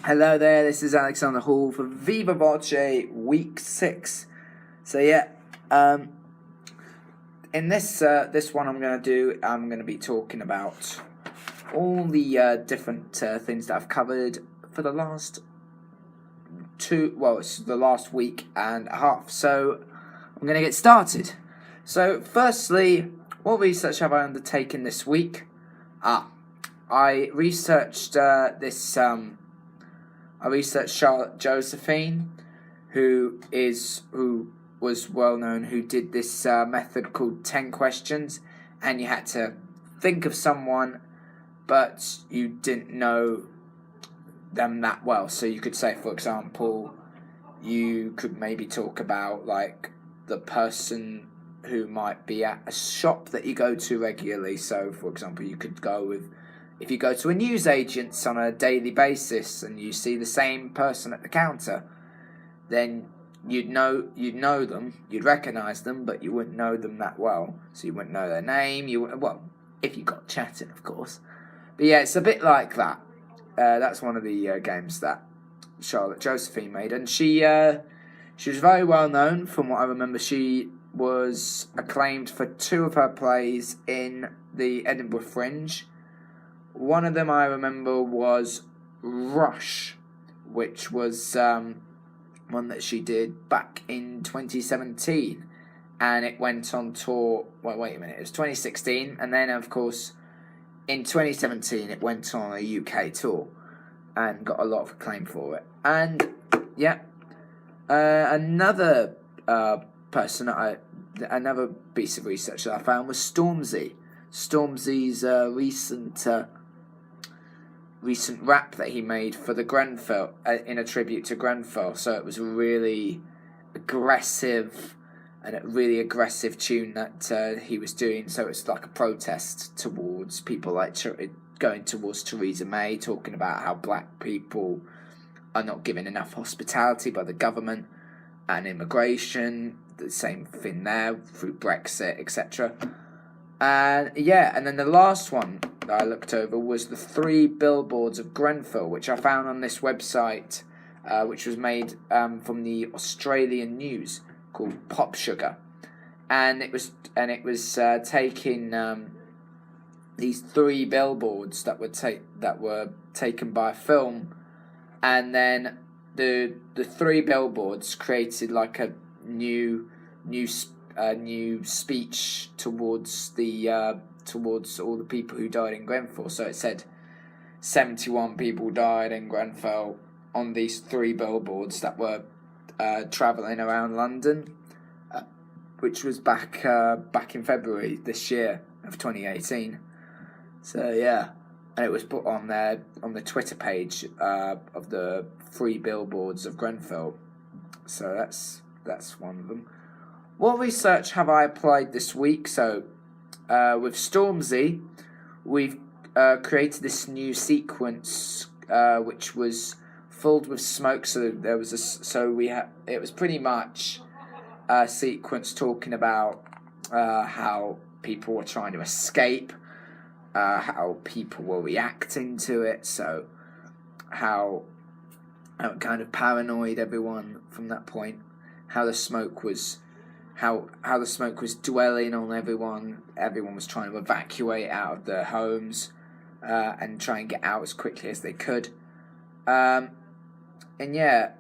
Hello there, this is Alexander Hall for Viva Voce Week 6. So yeah, in this one I'm going to be talking about all the different things that I've covered for the last it's the last week and a half. So I'm going to get started. So firstly, what research have I undertaken this week? I researched I researched Charlotte Josephine, who was well known, who did this method called 10 questions, and you had to think of someone, but you didn't know them that well. So you could say, for example, you could maybe talk about like the person who might be at a shop that you go to regularly. So, for example, you could go with, if you go to a newsagent's on a daily basis and you see the same person at the counter, then you'd know them, you'd recognise them, but you wouldn't know them that well. So you wouldn't know their name. If you got chatting, of course. But yeah, it's a bit like that. That's one of the games that Charlotte Josephine made, and she was very well known. From what I remember, she was acclaimed for 2 of her plays in the Edinburgh Fringe. One of them I remember was Rush, which was one that she did back in 2017, and it went on tour. Well, wait a minute, it was 2016, and then of course in 2017 it went on a UK tour and got a lot of acclaim for it. And yeah, another another piece of research that I found was Stormzy. Stormzy's recent rap that he made for the Grenfell, in a tribute to Grenfell. So it was a really aggressive tune that he was doing. So it's like a protest towards people like going towards Theresa May, talking about how black people are not given enough hospitality by the government and immigration. The same thing there through Brexit, etc. And yeah, and then the last one that I looked over was the 3 billboards of Grenfell, which I found on this website, which was made from the Australian news, called Pop Sugar, and it was taking these 3 billboards that were taken by a film, and then the 3 billboards created like a new speech towards all the people who died in Grenfell. So it said 71 people died in Grenfell on these 3 billboards that were travelling around London, which was back in February this year of 2018. So yeah, and it was put on there on the Twitter page of the 3 billboards of Grenfell. So that's one of them. What research have I applied this week? So with Stormzy, we've created this new sequence which was filled with smoke. So there was it was pretty much a sequence talking about how people were trying to escape, how people were reacting to it. So how it kind of paranoid everyone from that point. How the smoke was dwelling on everyone. Everyone was trying to evacuate out of their homes and try and get out as quickly as they could. And yeah,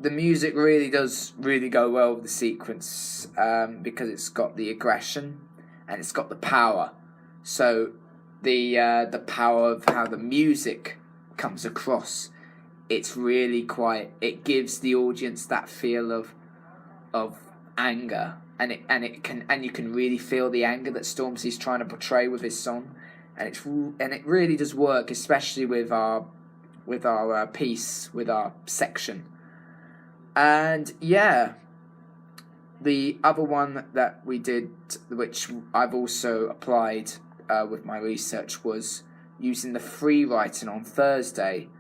the music does go well with the sequence because it's got the aggression and it's got the power. So the power of how the music comes across, it's really it gives the audience that feel of anger, and you can really feel the anger that Stormzy's trying to portray with his song, and it really does work, especially with our piece, with our section. And yeah, the other one that we did, which I've also applied with my research, was using the free writing on Thursday,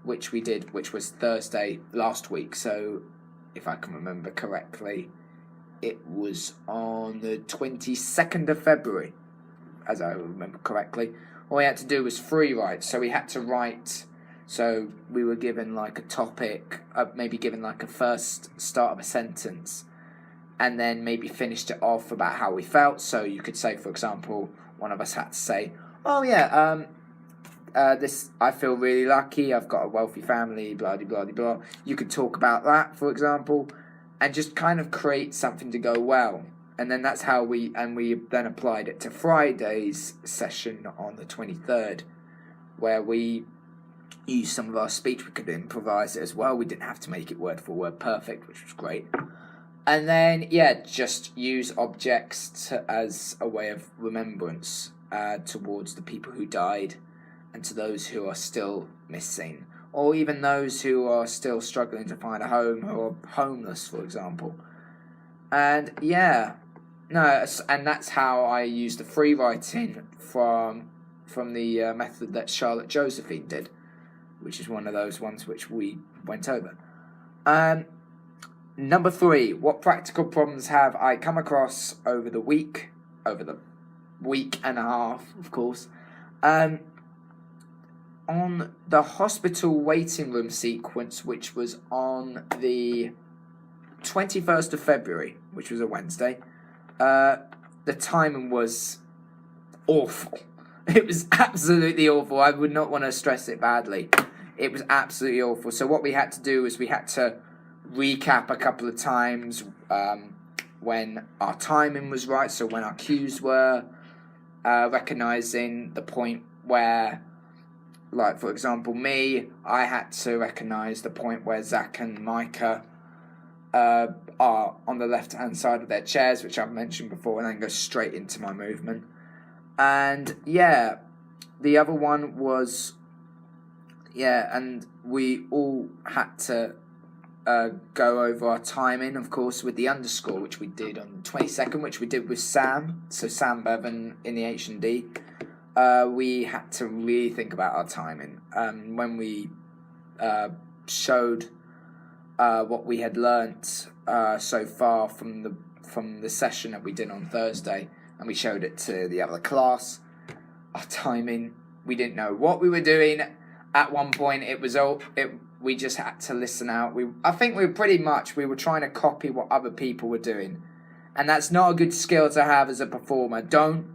which was Thursday last week. So if I can remember correctly, it was on the 22nd of February, as I remember correctly. All we had to do was free write. So we had to write So we were given like a topic, maybe given like a first start of a sentence, and then maybe finished it off about how we felt. So you could say, for example, one of us had to say, "Oh yeah, this I feel really lucky. I've got a wealthy family. Blah blah blah blah." You could talk about that, for example, and just kind of create something to go well. And then that's how we then applied it to Friday's session on the 23rd, where we used some of our speech. We could improvise it as well. We didn't have to make it word for word perfect, which was great. And then, just use objects as a way of remembrance towards the people who died and to those who are still missing, or even those who are still struggling to find a home, who are homeless, for example. And and that's how I use the free writing from the method that Charlotte Josephine did, which is one of those ones which we went over. Number 3, what practical problems have I come across over the week and a half, of course, on the hospital waiting room sequence, which was on the 21st of February, which was a Wednesday. The timing was awful. It was absolutely awful. I would not want to stress it badly. It was absolutely awful. So what we had to do is we had to recap a couple of times when our timing was right, so when our cues were, recognising the point where, like for example I had to recognise the point where Zach and Micah are on the left hand side of their chairs, which I've mentioned before, and then go straight into my movement. And the other one was and we all had to go over our timing, of course, with the underscore, which we did on the 22nd, which we did with Sam. So Sam Bevan in the H&D. We had to really think about our timing. When we showed what we had learnt so far from the session that we did on Thursday, and we showed it to the other class, our timing, we didn't know what we were doing. At one point, we just had to listen out. I think we were trying to copy what other people were doing, and that's not a good skill to have as a performer. Don't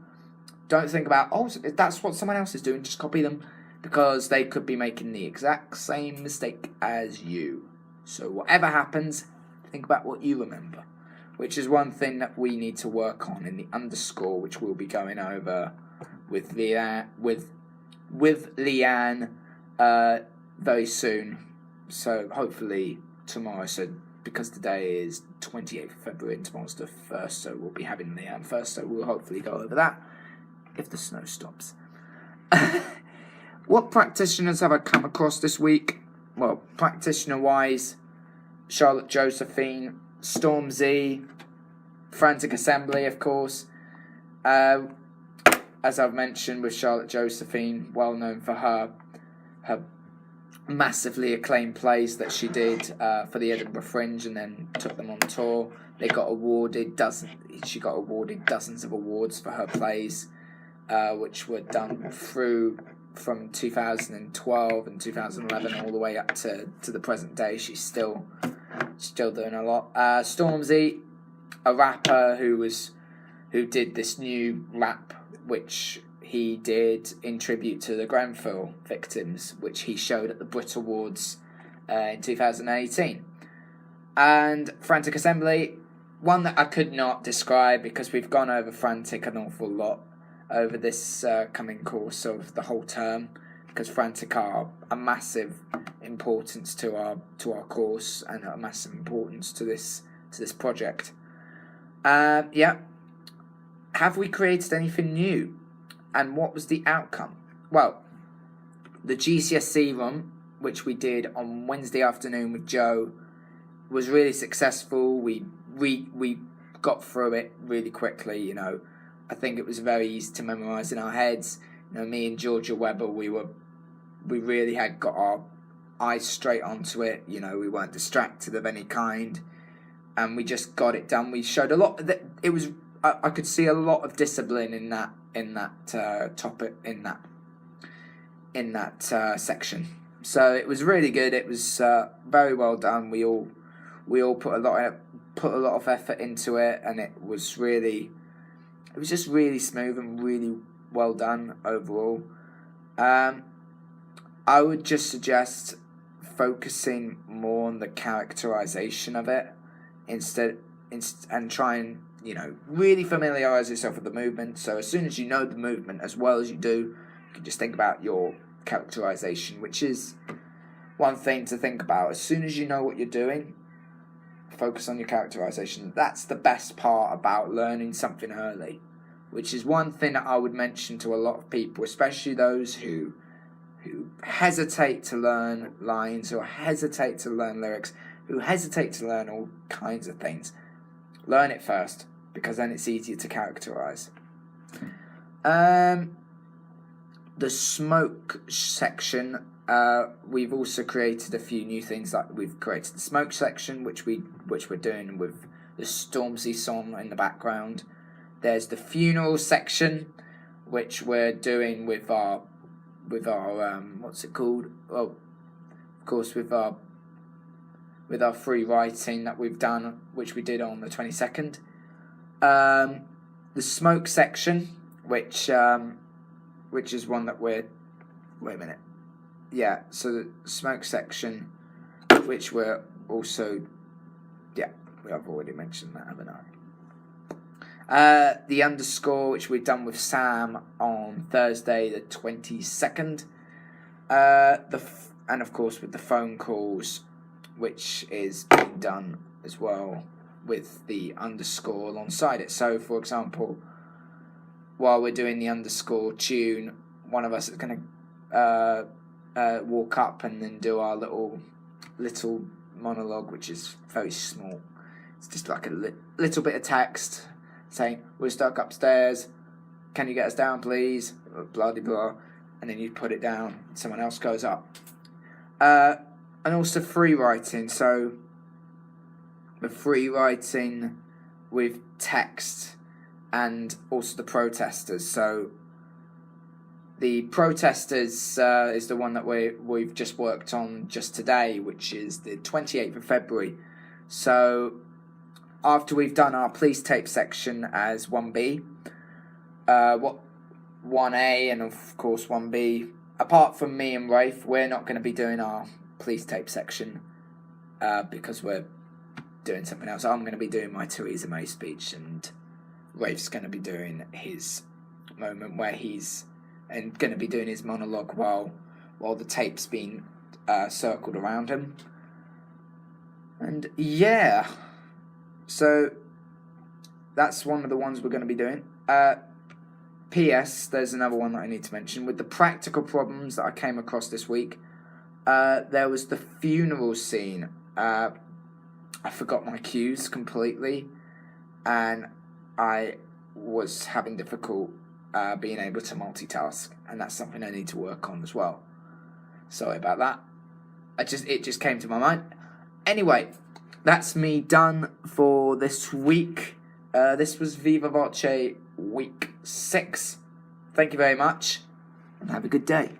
think about, if that's what someone else is doing, just copy them, because they could be making the exact same mistake as you. So whatever happens, think about what you remember, which is one thing that we need to work on in the underscore, which we'll be going over with Leanne very soon. So hopefully tomorrow. So because today is 28th of February and tomorrow's the 1st, so we'll be having Leanne first. So we'll hopefully go over that if the snow stops. What practitioners have I come across this week? Well, practitioner-wise, Charlotte Josephine, Storm Z, Frantic Assembly, of course. As I've mentioned with Charlotte Josephine, well known for her massively acclaimed plays that she did for the Edinburgh Fringe and then took them on tour. She got awarded dozens of awards for her plays, which were done through from 2012 and 2011 all the way up to the present day. She's still doing a lot. Stormzy, a rapper who did this new rap which he did in tribute to the Grenfell victims, which he showed at the Brit Awards in 2018. And Frantic Assembly, one that I could not describe because we've gone over Frantic an awful lot over this coming course of the whole term, because Frantic are a massive importance to our course and a massive importance to this project. Have we created anything new? And what was the outcome? Well, the GCSE run, which we did on Wednesday afternoon with Joe, was really successful. We got through it really quickly. I think it was very easy to memorise in our heads. Me and Georgia Webber, we really had got our eyes straight onto it. We weren't distracted of any kind, and we just got it done. We showed a lot. It was. I could see a lot of discipline in that topic in that section. So it was really good. It was very well done. We all put a lot of effort into it, and it was just really smooth and really well done overall. I would just suggest focusing more on the characterization of it and try and really familiarize yourself with the movement. So as soon as you know the movement as well as you do, you can just think about your characterization, which is one thing to think about. As soon as you know what you're doing, focus on your characterization. That's the best part about learning something early, which is one thing that I would mention to a lot of people, especially those who hesitate to learn lines or hesitate to learn lyrics, who hesitate to learn all kinds of things. Learn it first, because then it's easier to characterize. The smoke section, we've also created a few new things. Like we've created the smoke section, which we're doing with the Stormzy song in the background. There's the funeral section, which we're doing with our what's it called? Well, of course, with our free writing that we've done, which we did on the 22nd. The smoke section, which is one that we're... Wait a minute. Yeah, so the smoke section, which we're also... Yeah, I've already mentioned that, haven't I? The underscore, which we've done with Sam on Thursday the 22nd. And of course with the phone calls, which is being done as well with the underscore alongside it. So, for example, while we're doing the underscore tune, one of us is going to walk up and then do our little monologue, which is very small. It's just like a little bit of text saying, "We're stuck upstairs, can you get us down please?" Blah blah blah. And then you put it down, someone else goes up. And also free writing. So the free writing with text and also the protesters. So the protesters is the one that we've just worked on just today, which is the 28th of February. So after we've done our police tape section as 1B, 1A and of course 1B, apart from me and Rafe, we're not going to be doing our police tape section because we're doing something else. I'm going to be doing my Theresa May speech, and Rafe's going to be doing his moment where he's going to be doing his monologue while the tape's being circled around him. And yeah, so that's one of the ones we're going to be doing. P.S. There's another one that I need to mention. With the practical problems that I came across this week, there was the funeral scene. I forgot my cues completely, and I was having difficult being able to multitask, and that's something I need to work on as well. Sorry about that. It just came to my mind. Anyway, that's me done for this week. This was Viva Voce week 6. Thank you very much, and have a good day.